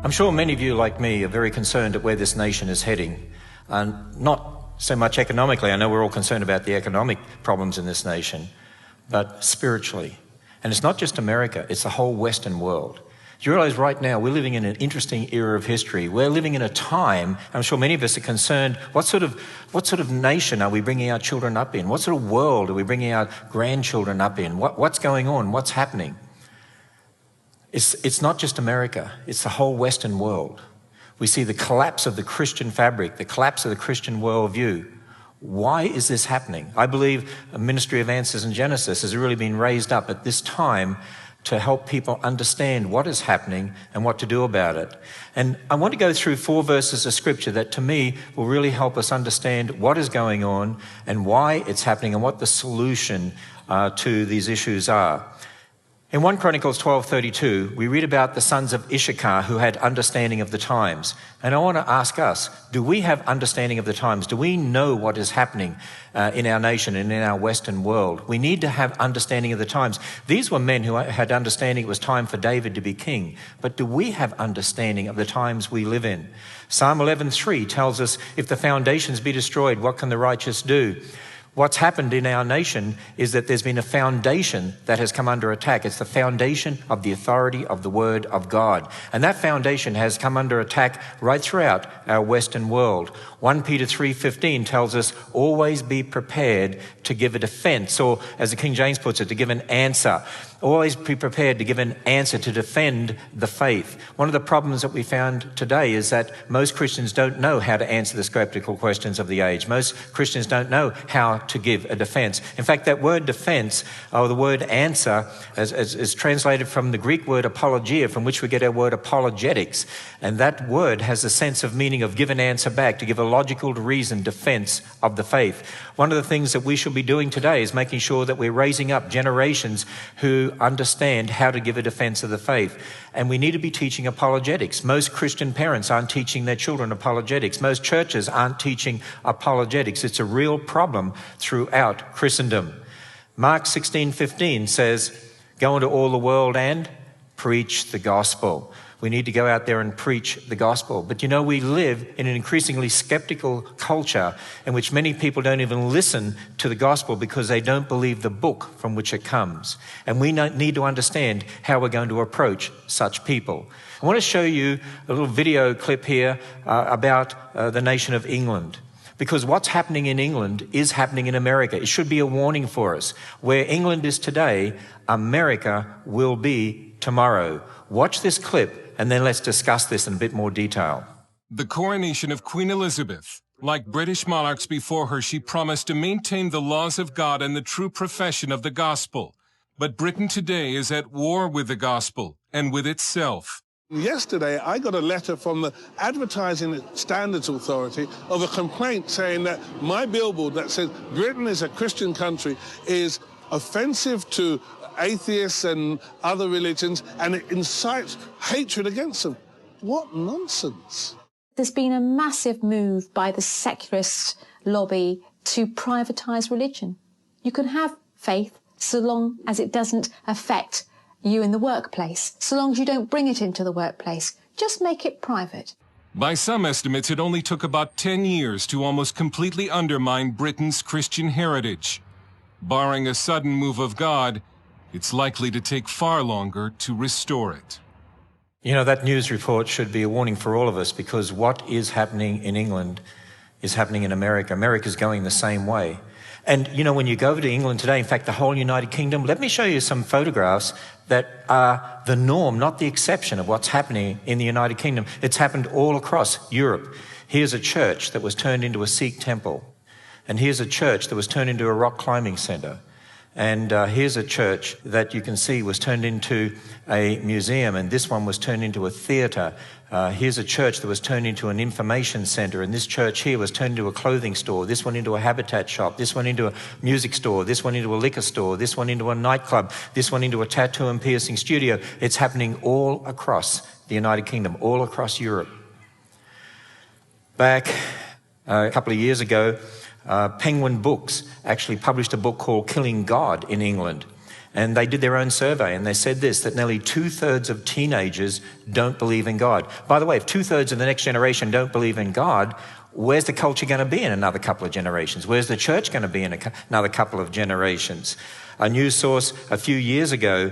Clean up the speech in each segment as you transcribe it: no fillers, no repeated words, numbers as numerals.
I'm sure many of you, like me, are very concerned at where this nation is heading. Not so much economically. I know we're all concerned about the economic problems in this nation, but spiritually. And it's not just America, it's the whole Western world. Do you realize right now we're living in an interesting era of history? We're living in a time, I'm sure many of us are concerned, what sort of nation are we bringing our children up in? What sort of world are we bringing our grandchildren up in? What's going on? What's happening? It's not just America, it's the whole Western world. We see the collapse of the Christian fabric, the collapse of the Christian worldview. Why is this happening? I believe a ministry of answers in Genesis has really been raised up at this time to help people understand what is happening and what to do about it. And I want to go through 4 verses of scripture that to me will really help us understand what is going on and why it's happening and what the solution to these issues are. In 1 Chronicles 12:32, we read about the sons of Issachar who had understanding of the times. And I want to ask us, do we have understanding of the times? Do we know what is happening in our nation and in our Western world? We need to have understanding of the times. These were men who had understanding it was time for David to be king. But do we have understanding of the times we live in? Psalm 11:3 tells us, if the foundations be destroyed, what can the righteous do? What's happened in our nation is that there's been a foundation that has come under attack. It's the foundation of the authority of the Word of God. And that foundation has come under attack right throughout our Western world. 1 Peter 3:15 tells us, always be prepared to give a defense, or as the King James puts it, to give an answer. Always be prepared to give an answer, to defend the faith. One of the problems that we found today is that most Christians don't know how to answer the skeptical questions of the age. Most Christians don't know how to give a defense. In fact, that word defense, or the word answer, is translated from the Greek word apologia, from which we get our word apologetics. And that word has the sense of meaning of give an answer back, to give a logical reason defense of the faith. One of the things that we should be doing today is making sure that we're raising up generations who understand how to give a defense of the faith. And we need to be teaching apologetics. Most Christian parents aren't teaching their children apologetics. Most churches aren't teaching apologetics. It's a real problem throughout Christendom. Mark 16:15 says, go into all the world and preach the gospel. We need to go out there and preach the gospel. But you know, we live in an increasingly skeptical culture in which many people don't even listen to the gospel because they don't believe the book from which it comes. And we need to understand how we're going to approach such people. I want to show you a little video clip here about the nation of England. Because what's happening in England is happening in America. It should be a warning for us. Where England is today, America will be tomorrow. Watch this clip, and then let's discuss this in a bit more detail. The coronation of Queen Elizabeth. Like British monarchs before her, she promised to maintain the laws of God and the true profession of the gospel. But Britain today is at war with the gospel and with itself. Yesterday, I got a letter from the Advertising Standards Authority of a complaint saying that my billboard that says Britain is a Christian country is offensive to atheists and other religions, and it incites hatred against them. What nonsense. There's been a massive move by the secularist lobby to privatise religion. You can have faith so long as it doesn't affect you in the workplace, so long as you don't bring it into the workplace. Just make it private. By some estimates, it only took about 10 years to almost completely undermine Britain's Christian heritage. Barring a sudden move of God, it's likely to take far longer to restore it. You know, that news report should be a warning for all of us, because what is happening in England is happening in America. America's going the same way. And, you know, when you go over to England today, in fact, the whole United Kingdom, let me show you some photographs that are the norm, not the exception of what's happening in the United Kingdom. It's happened all across Europe. Here's a church that was turned into a Sikh temple. And here's a church that was turned into a rock climbing center. And here's a church that you can see was turned into a museum, and this one was turned into a theatre. Here's a church that was turned into an information centre, and this church here was turned into a clothing store, this one into a habitat shop, this one into a music store, this one into a liquor store, this one into a nightclub, this one into a tattoo and piercing studio. It's happening all across the United Kingdom, all across Europe. Back a couple of years ago, Penguin Books actually published a book called Killing God in England. And they did their own survey, and they said this, that nearly 2/3 of teenagers don't believe in God. By the way, if 2/3 of the next generation don't believe in God, where's the culture going to be in another couple of generations? Where's the church going to be in another couple of generations? A news source a few years ago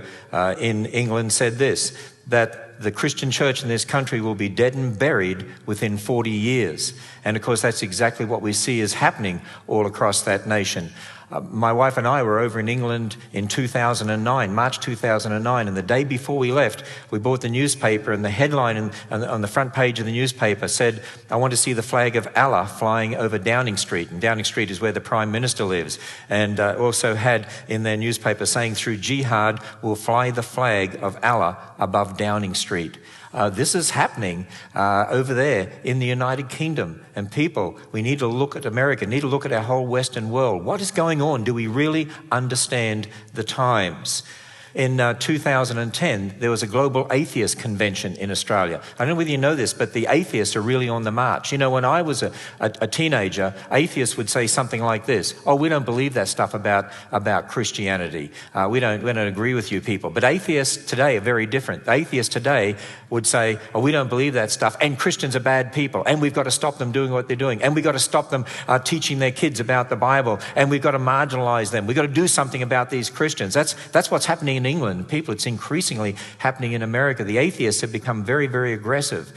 in England said this, that the Christian church in this country will be dead and buried within 40 years. And of course, that's exactly what we see is happening all across that nation. My wife and I were over in England in 2009, March 2009, and the day before we left, we bought the newspaper, and the headline on the front page of the newspaper said, "I want to see the flag of Allah flying over Downing Street." And Downing Street is where the Prime Minister lives. And also had in their newspaper saying, "Through jihad, we'll fly the flag of Allah above Downing Street." This is happening over there in the United Kingdom. And people, we need to look at America, need to look at our whole Western world. What is going on? Do we really understand the times? In 2010, there was a global atheist convention in Australia. I don't know whether you know this, but the atheists are really on the march. You know, when I was a teenager, atheists would say something like this, "Oh, we don't believe that stuff about Christianity. We don't agree with you people." But atheists today are very different. Atheists today would say, "Oh, we don't believe that stuff, and Christians are bad people, and we've got to stop them doing what they're doing, and we've got to stop them teaching their kids about the Bible, and we've got to marginalize them. We've got to do something about these Christians." That's what's happening in England. People, it's increasingly happening in America. The atheists have become very, very aggressive.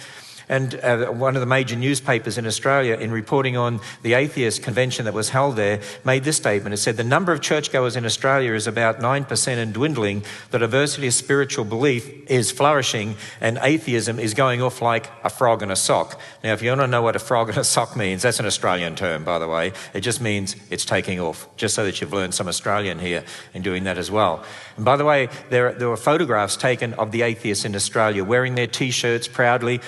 And one of the major newspapers in Australia, in reporting on the atheist convention that was held there, made this statement. It said, "The number of churchgoers in Australia is about 9% and dwindling. The diversity of spiritual belief is flourishing, and atheism is going off like a frog in a sock." Now, if you want to know what a frog in a sock means, that's an Australian term, by the way. It just means it's taking off, just so that you've learned some Australian here in doing that as well. And by the way, there were photographs taken of the atheists in Australia wearing their T-shirts proudly,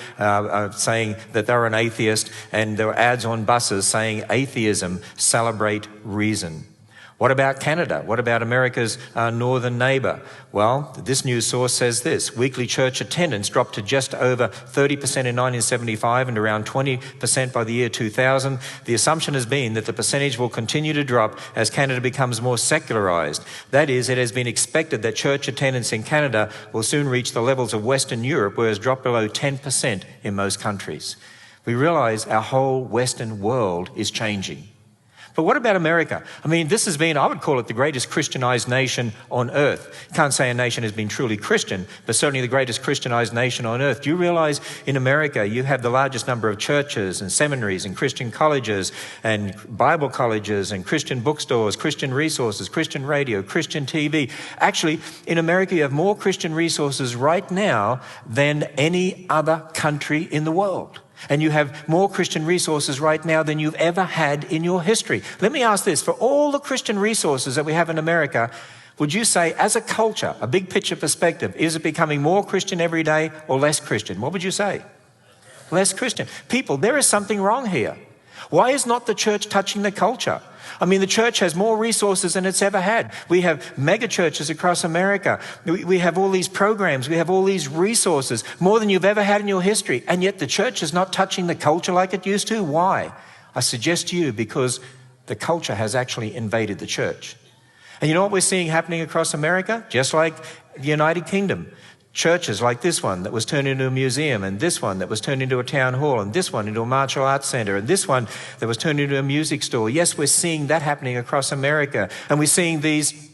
saying that they're an atheist, and there were ads on buses saying, "Atheism, celebrate reason." What about Canada? What about America's northern neighbour? Well, this news source says this: weekly church attendance dropped to just over 30% in 1975 and around 20% by the year 2000. The assumption has been that the percentage will continue to drop as Canada becomes more secularised. That is, it has been expected that church attendance in Canada will soon reach the levels of Western Europe, where it's dropped below 10% in most countries. We realise our whole Western world is changing. But what about America? I mean, this has been, I would call it the greatest Christianized nation on earth. You can't say a nation has been truly Christian, but certainly the greatest Christianized nation on earth. Do you realize in America you have the largest number of churches and seminaries and Christian colleges and Bible colleges and Christian bookstores, Christian resources, Christian radio, Christian TV? Actually, in America you have more Christian resources right now than any other country in the world. And you have more Christian resources right now than you've ever had in your history. Let me ask this, for all the Christian resources that we have in America, would you say, as a culture, a big picture perspective, is it becoming more Christian every day or less Christian? What would you say? Less Christian. People, there is something wrong here. Why is not the church touching the culture? I mean, the church has more resources than it's ever had. We have mega churches across America. We have all these programs. We have all these resources, more than you've ever had in your history. And yet the church is not touching the culture like it used to. Why? I suggest to you, because the culture has actually invaded the church. And you know what we're seeing happening across America? Just like the United Kingdom. Churches like this one that was turned into a museum, and this one that was turned into a town hall, and this one into a martial arts centre, and this one that was turned into a music store. Yes, we're seeing that happening across America, and we're seeing these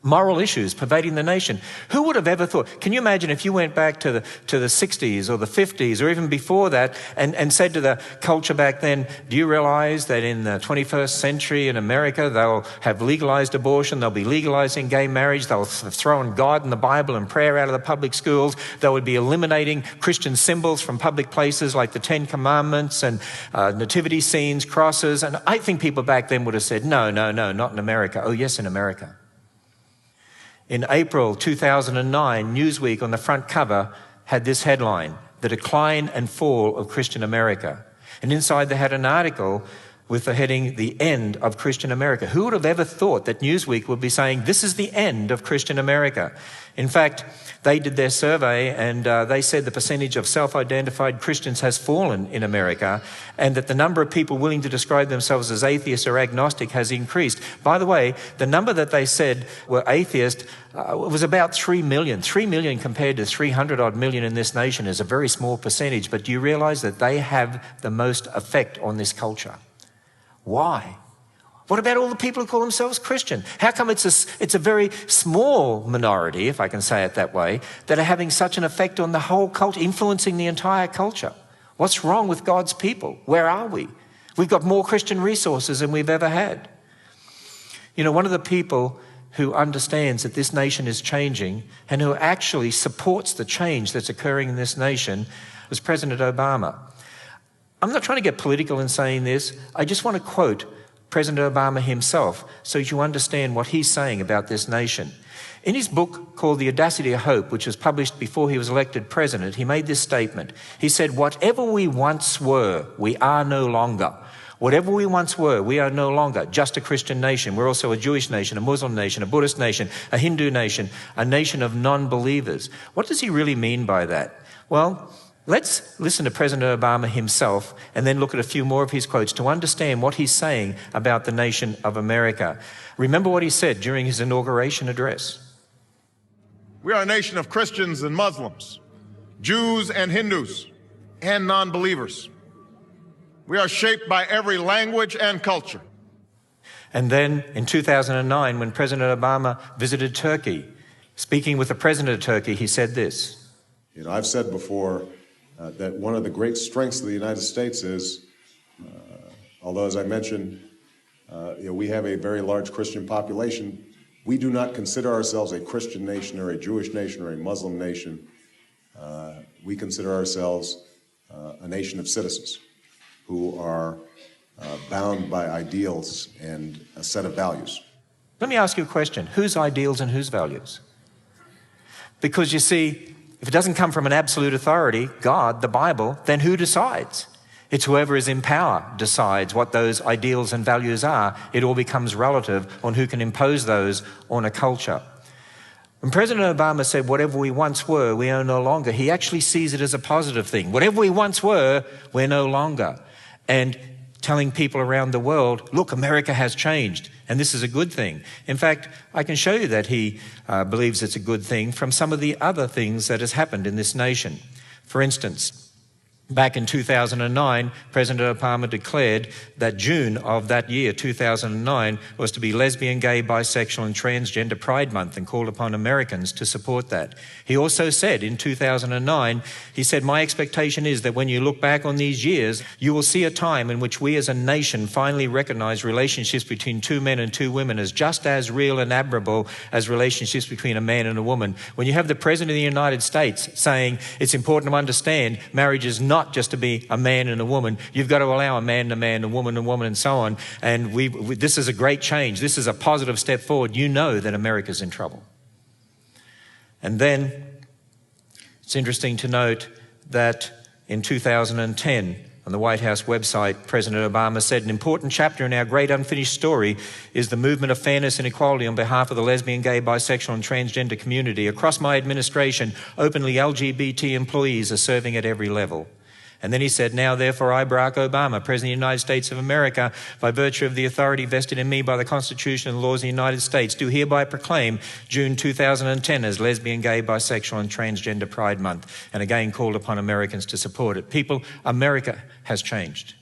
moral issues pervading the nation. Who would have ever thought? Can you imagine if you went back to the 60s or the 50s or even before that and said to the culture back then, do you realize that in the 21st century in America they'll have legalized abortion, they'll be legalizing gay marriage, they'll throw in God and the Bible and prayer out of the public schools, they would be eliminating Christian symbols from public places like the Ten Commandments and nativity scenes, crosses. And I think people back then would have said, no, not in America. Oh yes, in America. In April 2009, Newsweek on the front cover had this headline, "The Decline and Fall of Christian America." And inside they had an article with the heading, "The End of Christian America." Who would have ever thought that Newsweek would be saying, this is the end of Christian America? In fact, they did their survey and they said the percentage of self-identified Christians has fallen in America, and that the number of people willing to describe themselves as atheist or agnostic has increased. By the way, the number that they said were atheist was about 3 million. 3 million compared to 300 odd million in this nation is a very small percentage, but do you realize that they have the most effect on this culture? Why? What about all the people who call themselves Christian? How come it's a very small minority, if I can say it that way, that are having such an effect on the whole culture, influencing the entire culture? What's wrong with God's people? Where are we? We've got more Christian resources than we've ever had. You know, one of the people who understands that this nation is changing and who actually supports the change that's occurring in this nation was President Obama. I'm not trying to get political in saying this. I just want to quote President Obama himself so you understand what he's saying about this nation. In his book called The Audacity of Hope, which was published before he was elected president, he made this statement. He said, "Whatever we once were, we are no longer. Whatever we once were, we are no longer just a Christian nation. We're also a Jewish nation, a Muslim nation, a Buddhist nation, a Hindu nation, a nation of non-believers." What does he really mean by that? Well, let's listen to President Obama himself and then look at a few more of his quotes to understand what he's saying about the nation of America. Remember what he said during his inauguration address. "We are a nation of Christians and Muslims, Jews and Hindus, and non-believers. We are shaped by every language and culture." And then in 2009, when President Obama visited Turkey, speaking with the president of Turkey, he said this. I've said before that one of the great strengths of the United States is, although as I mentioned, we have a very large Christian population, we do not consider ourselves a Christian nation or a Jewish nation or a Muslim nation. We consider ourselves a nation of citizens who are bound by ideals and a set of values. Let me ask you a question. Whose ideals and whose values? Because you see, if it doesn't come from an absolute authority, God, the Bible, then who decides? It's whoever is in power decides what those ideals and values are. It all becomes relative on who can impose those on a culture. When President Obama said, "Whatever we once were, we are no longer," he actually sees it as a positive thing. Whatever we once were, we're no longer. And telling people around the world, look, America has changed, and this is a good thing. In fact, I can show you that he believes it's a good thing from some of the other things that has happened in this nation. For instance, back in 2009, President Obama declared that June of that year, 2009, was to be Lesbian, Gay, Bisexual and Transgender Pride Month and called upon Americans to support that. He also said in 2009, he said, "My expectation is that when you look back on these years, you will see a time in which we as a nation finally recognize relationships between two men and two women as just as real and admirable as relationships between a man and a woman." When you have the President of the United States saying it's important to understand marriage is not just to be a man and a woman, you've got to allow a man, a woman, and so on. And this is a great change. This is a positive step forward. You know that America's in trouble. And then it's interesting to note that in 2010, on the White House website, President Obama said, "An important chapter in our great unfinished story is the movement of fairness and equality on behalf of the lesbian, gay, bisexual and transgender community. Across my administration, openly LGBT employees are serving at every level." And then he said, "Now, therefore, I, Barack Obama, President of the United States of America, by virtue of the authority vested in me by the Constitution and the laws of the United States, do hereby proclaim June 2010 as Lesbian, Gay, Bisexual and Transgender Pride Month," and again called upon Americans to support it. People, America has changed.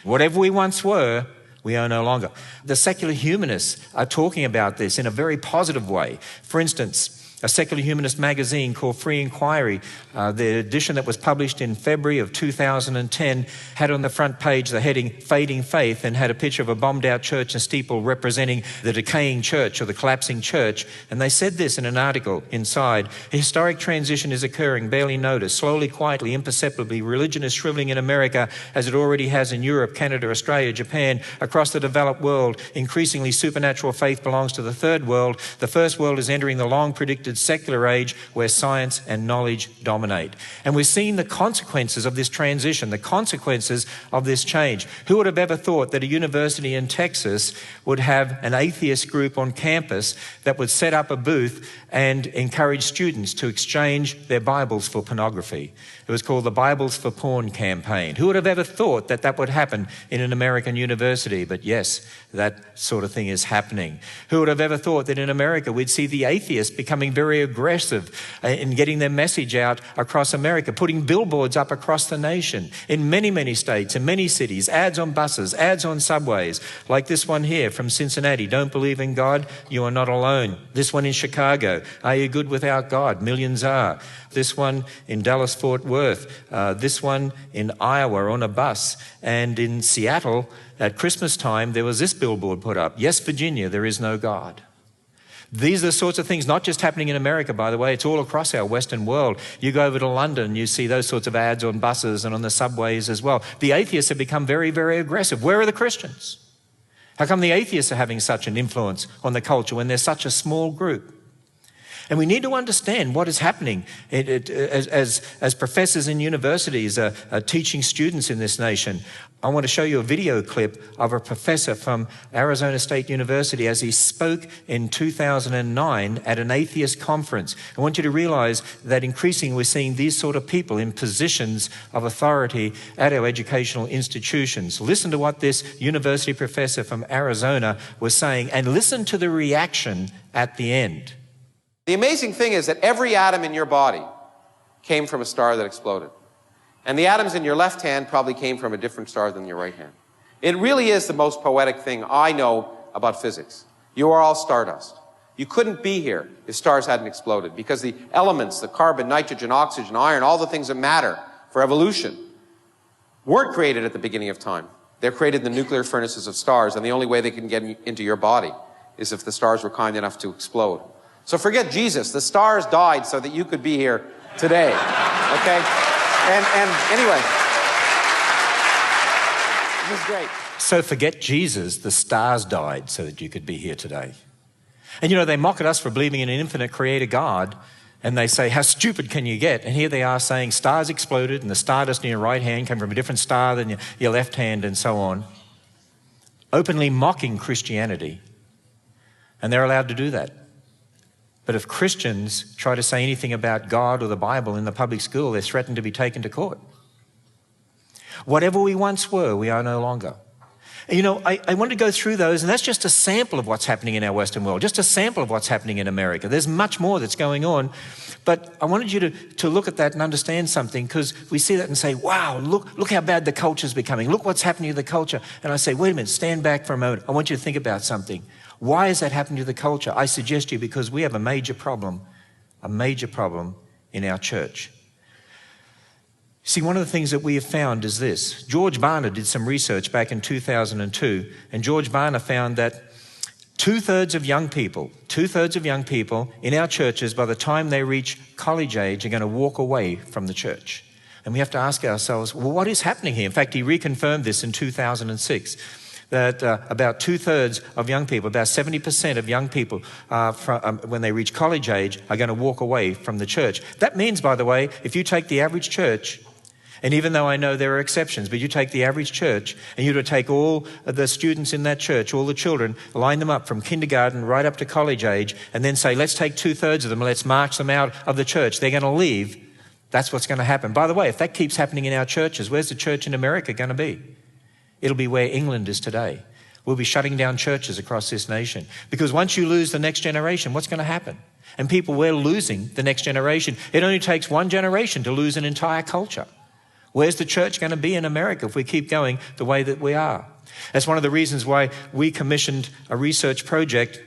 Whatever we once were, we are no longer. The secular humanists are talking about this in a very positive way. For instance, a secular humanist magazine called Free Inquiry, the edition that was published in February of 2010, had on the front page the heading "Fading Faith" and had a picture of a bombed out church and steeple representing the decaying church or the collapsing church. And they said this in an article inside: "A historic transition is occurring, barely noticed, slowly, quietly, imperceptibly. Religion is shriveling in America as it already has in Europe, Canada, Australia, Japan, across the developed world. Increasingly, supernatural faith belongs to the third world. The first world is entering the long predicted restricted secular age where science and knowledge dominate. And we're seeing the consequences of this transition, the consequences of this change. Who would have ever thought that a university in Texas would have an atheist group on campus that would set up a booth and encourage students to exchange their Bibles for pornography? It was called the Bibles for Porn campaign. Who would have ever thought that that would happen in an American university? But yes, that sort of thing is happening. Who would have ever thought that in America we'd see the atheists becoming very aggressive in getting their message out across America, putting billboards up across the nation in many, many states, in many cities, ads on buses, ads on subways, like this one here from Cincinnati. Don't believe in God? You are not alone. This one in Chicago. Are you good without God? Millions are. This one in Dallas-Fort Worth. This one in Iowa on a bus. And in Seattle, at Christmas time, there was this billboard put up. Yes, Virginia, there is no God. These are the sorts of things not just happening in America, by the way. It's all across our Western world. You go over to London, you see those sorts of ads on buses and on the subways as well. The atheists have become very, very aggressive. Where are the Christians? How come the atheists are having such an influence on the culture when they're such a small group? And we need to understand what is happening as professors in universities are teaching students in this nation. I want to show you a video clip of a professor from Arizona State University as he spoke in 2009 at an atheist conference. I want you to realize that increasingly we're seeing these sort of people in positions of authority at our educational institutions. Listen to what this university professor from Arizona was saying and listen to the reaction at the end. The amazing thing is that every atom in your body came from a star that exploded. And the atoms in your left hand probably came from a different star than your right hand. It really is the most poetic thing I know about physics. You are all stardust. You couldn't be here if stars hadn't exploded because the elements, the carbon, nitrogen, oxygen, iron, all the things that matter for evolution weren't created at the beginning of time. They're created in the nuclear furnaces of stars, and the only way they can get into your body is if the stars were kind enough to explode. So forget Jesus. The stars died so that you could be here today. Okay? And anyway, this is great. So forget Jesus. The stars died so that you could be here today. And you know, they mock at us for believing in an infinite creator God, and they say, how stupid can you get? And here they are saying stars exploded and the stardust in your right hand came from a different star than your left hand and so on. Openly mocking Christianity. And they're allowed to do that. But if Christians try to say anything about God or the Bible in the public school, they're threatened to be taken to court. Whatever we once were, we are no longer. And you know, I want to go through those, and that's just a sample of what's happening in our Western world, just a sample of what's happening in America. There's much more that's going on, but I wanted you to look at that and understand something, because we see that and say, wow, look how bad the culture's becoming. Look what's happening to the culture. And I say, wait a minute, stand back for a moment. I want you to think about something. Why is that happening to the culture? I suggest to you because we have a major problem in our church. See, one of the things that we have found is this. George Barna did some research back in 2002, and George Barna found that two-thirds of young people in our churches, by the time they reach college age, are going to walk away from the church. And we have to ask ourselves, well, what is happening here? In fact, he reconfirmed this in 2006. That about two-thirds of young people, about 70% of young people when they reach college age are going to walk away from the church. That means, by the way, if you take the average church, and even though I know there are exceptions, but you take the average church and you take all of the students in that church, all the children, line them up from kindergarten right up to college age, and then say, let's take two-thirds of them, let's march them out of the church. They're going to leave. That's what's going to happen. By the way, if that keeps happening in our churches, where's the church in America going to be? It'll be where England is today. We'll be shutting down churches across this nation. Because once you lose the next generation, what's going to happen? And people, we're losing the next generation. It only takes one generation to lose an entire culture. Where's the church going to be in America if we keep going the way that we are? That's one of the reasons why we commissioned a research project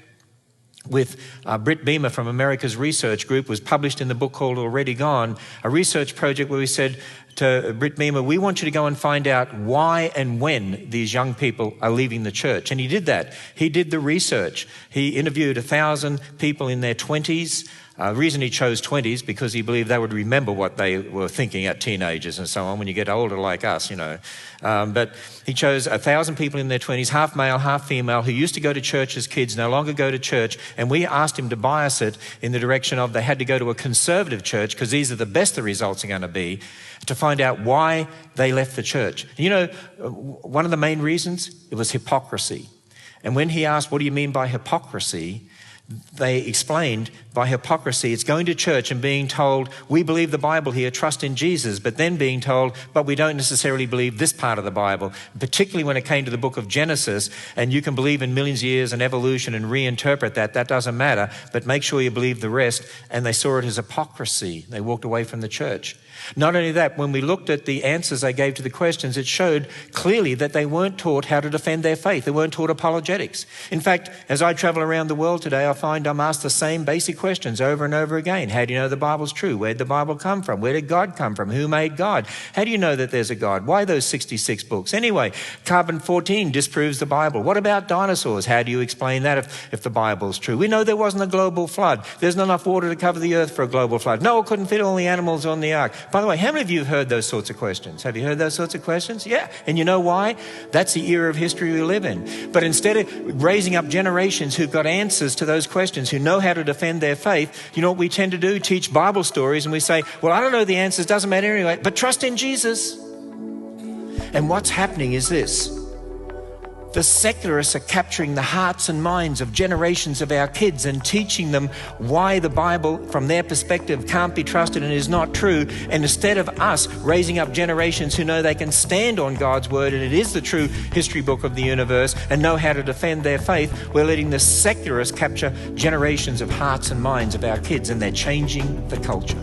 with Britt Beamer from America's Research Group, was published in the book called Already Gone, a research project where we said to Britt Meemer, we want you to go and find out why and when these young people are leaving the church. And he did that. He did the research. He interviewed 1,000 people in their 20s. The reason he chose 20s because he believed they would remember what they were thinking at teenagers and so on when you get older like us, you know. But he chose 1,000 people in their 20s, half male, half female, who used to go to church as kids, no longer go to church. And we asked him to bias it in the direction of they had to go to a conservative church because these are the best the results are going to be, to find out why they left the church. You know, one of the main reasons, it was hypocrisy. And when he asked, what do you mean by hypocrisy? They explained by hypocrisy, it's going to church and being told, we believe the Bible here, trust in Jesus, but then being told, but we don't necessarily believe this part of the Bible, particularly when it came to the book of Genesis, and you can believe in millions of years and evolution and reinterpret that, that doesn't matter, but make sure you believe the rest. And they saw it as hypocrisy. They walked away from the church. Not only that, when we looked at the answers they gave to the questions, it showed clearly that they weren't taught how to defend their faith. They weren't taught apologetics. In fact, as I travel around the world today, I find I'm asked the same basic questions over and over again. How do you know the Bible's true? Where did the Bible come from? Where did God come from? Who made God? How do you know that there's a God? Why those 66 books? Anyway, carbon-14 disproves the Bible. What about dinosaurs? How do you explain that if the Bible's true? We know there wasn't a global flood. There's not enough water to cover the earth for a global flood. Noah couldn't fit all the animals on the ark. By the way, how many of you have heard those sorts of questions? Have you heard those sorts of questions? Yeah. And you know why? That's the era of history we live in. But instead of raising up generations who've got answers to those questions, who know how to defend their faith, you know what we tend to do? Teach Bible stories and we say, well, I don't know the answers, doesn't matter anyway, but trust in Jesus. And what's happening is this. The secularists are capturing the hearts and minds of generations of our kids and teaching them why the Bible, from their perspective, can't be trusted and is not true. And instead of us raising up generations who know they can stand on God's word and it is the true history book of the universe and know how to defend their faith, we're letting the secularists capture generations of hearts and minds of our kids, and they're changing the culture.